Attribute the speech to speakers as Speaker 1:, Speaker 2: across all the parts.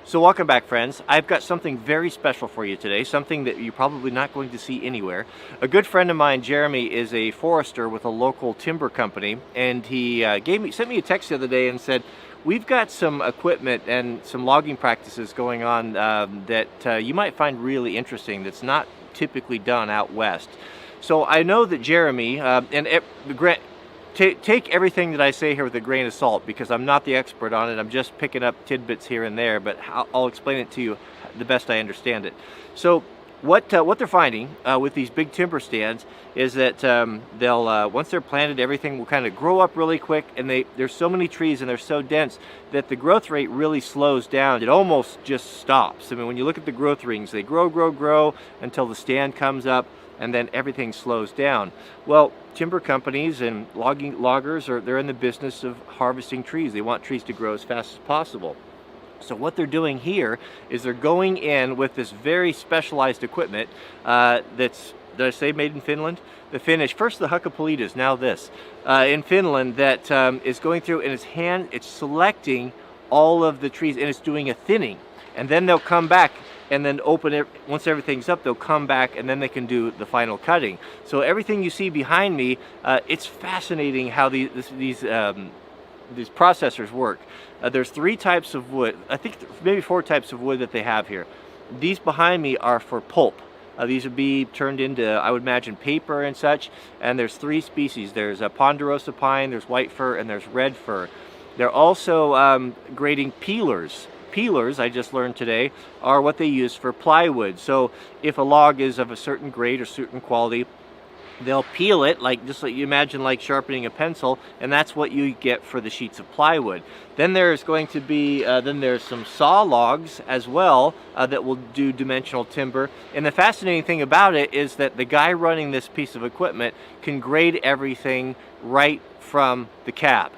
Speaker 1: So welcome back, friends. I've got something very special for you today, something that you're probably not going to see anywhere. A good friend of mine, Jeremy, is a forester with a local timber company, and he sent me a text the other day and said, we've got some equipment and some logging practices going on that you might find really interesting that's not typically done out west. So I know that Jeremy, take everything that I say here with a grain of salt because I'm not the expert on it. I'm just picking up tidbits here and there, but I'll explain it to you the best I understand it. So what they're finding with these big timber stands is that they'll once they're planted, everything will kind of grow up really quick, and there's so many trees and they're so dense that the growth rate really slows down. It almost just stops. I mean, when you look at the growth rings, they grow until the stand comes up, and then everything slows down. Well, timber companies and loggers they're in the business of harvesting trees. They want trees to grow as fast as possible. So what they're doing here is they're going in with this very specialized equipment that's, did I say made in Finland? The Finnish, first the Hukkapolitas, now this, in Finland, that is going through and it's selecting all of the trees, and it's doing a thinning. And then they'll come back and then open it. Once everything's up, they'll come back and then they can do the final cutting. So everything you see behind me, it's fascinating how these processors work. There's 3 types of wood, I think maybe 4 types of wood that they have here. These behind me are for pulp. These would be turned into, I would imagine, paper and such. And there's 3 species. There's a ponderosa pine, there's white fir, and there's red fir. They're also grading peelers. Peelers, I just learned today, are what they use for plywood. So if a log is of a certain grade or certain quality, they'll peel it, just like you imagine, like sharpening a pencil, and that's what you get for the sheets of plywood. Then there's going to be, there's some saw logs as well that will do dimensional timber. And the fascinating thing about it is that the guy running this piece of equipment can grade everything right from the cab.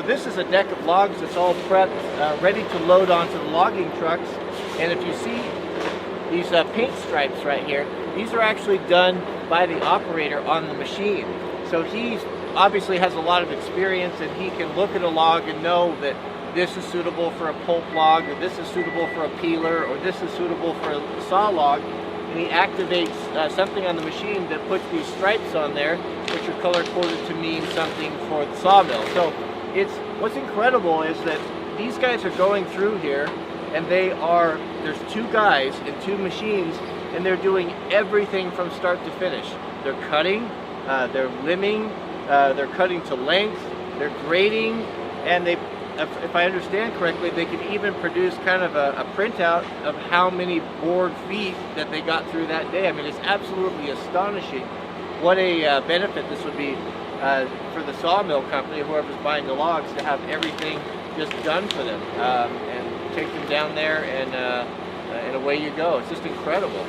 Speaker 1: This is a deck of logs that's all prepped, ready to load onto the logging trucks. And if you see these paint stripes right here, these are actually done by the operator on the machine. So he obviously has a lot of experience, and he can look at a log and know that this is suitable for a pulp log, or this is suitable for a peeler, or this is suitable for a saw log. And he activates something on the machine that puts these stripes on there, which are color coded to mean something for the sawmill. So what's incredible is that these guys are going through here, and there's 2 guys and 2 machines, and they're doing everything from start to finish. They're cutting, they're limbing, they're cutting to length, they're grading, and if I understand correctly, they can even produce kind of a printout of how many board feet that they got through that day. I mean, it's absolutely astonishing what a benefit this would be for the sawmill company, whoever's buying the logs, to have everything just done for them, and take them down there, and away you go. It's just incredible.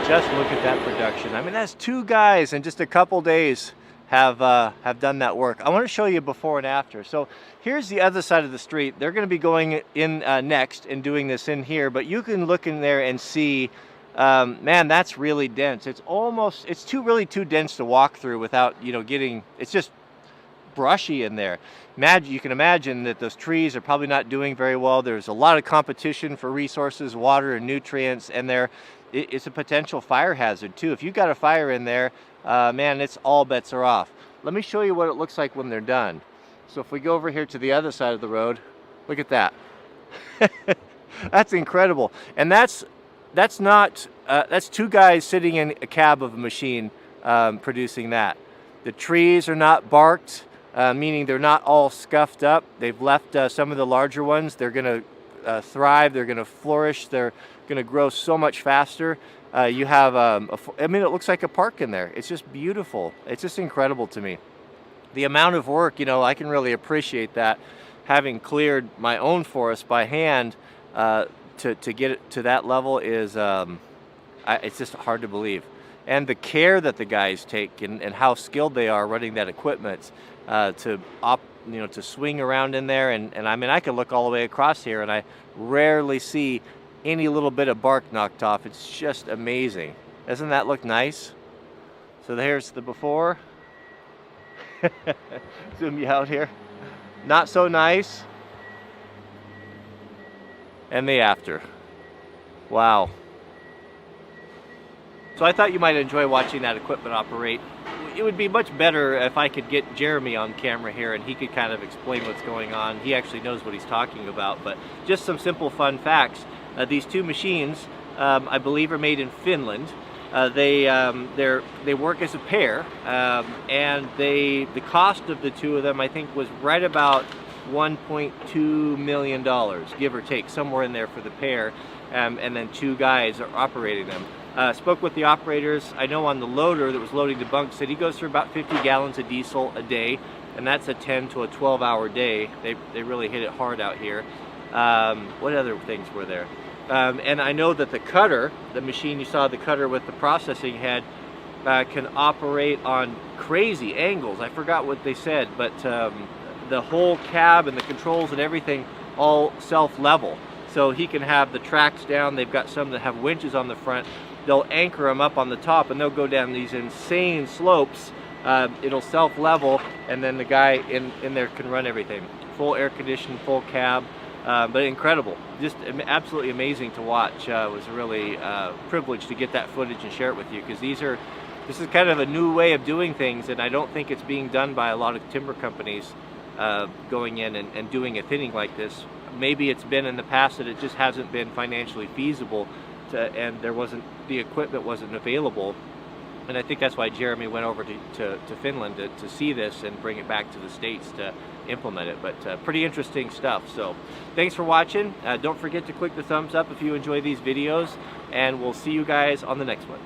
Speaker 1: Just look at that production. I mean, that's 2 guys in just a couple days have done that work. I want to show you before and after. So here's the other side of the street. They're going to be going in next and doing this in here, but you can look in there and see, man, that's really dense. It's really too dense to walk through without, you know, it's just brushy in there. You can imagine that those trees are probably not doing very well. There's a lot of competition for resources, water and nutrients, and it's a potential fire hazard too. If you've got a fire in there, man, it's all bets are off. Let me show you what it looks like when they're done. So if we go over here to the other side of the road, look at that. That's incredible. And that's 2 guys sitting in a cab of a machine producing that. The trees are not barked, meaning they're not all scuffed up. They've left some of the larger ones. They're going to thrive. They're going to flourish. They're going to grow so much faster. You have, I mean, it looks like a park in there. It's just beautiful. It's just incredible to me. The amount of work, you know, I can really appreciate that. Having cleared my own forest by hand, to get it to that level is, it's just hard to believe. And the care that the guys take and how skilled they are running that equipment to swing around in there. And I mean, I can look all the way across here and I rarely see any little bit of bark knocked off. It's just amazing. Doesn't that look nice? So there's the before. Zoom you out here. Not so nice. And the after. Wow. So I thought you might enjoy watching that equipment operate. It would be much better if I could get Jeremy on camera here and he could kind of explain what's going on. He actually knows what he's talking about, but just some simple fun facts. These 2 machines, I believe, are made in Finland. They work as a pair, and the cost of the 2 of them, I think, was right about $1.2 million, give or take, somewhere in there for the pair, and then 2 guys are operating them. Spoke with the operators. I know on the loader that was loading the bunks that he goes through about 50 gallons of diesel a day, and that's a 10 to a 12-hour day. They really hit it hard out here. What other things were there? And I know that the cutter, the machine you saw, the cutter with the processing head, can operate on crazy angles. I forgot what they said, but the whole cab and the controls and everything all self-level. So he can have the tracks down. They've got some that have winches on the front. They'll anchor them up on the top and they'll go down these insane slopes. It'll self-level, and then the guy in there can run everything. Full air conditioned, full cab. But incredible, just absolutely amazing to watch. It was really privileged to get that footage and share it with you, because this is kind of a new way of doing things, and I don't think it's being done by a lot of timber companies going in and doing a thinning like this. Maybe it's been in the past that it just hasn't been financially feasible, and the equipment wasn't available. And I think that's why Jeremy went over to Finland to see this and bring it back to the States to implement it. But pretty interesting stuff. So thanks for watching. Don't forget to click the thumbs up if you enjoy these videos, and we'll see you guys on the next one.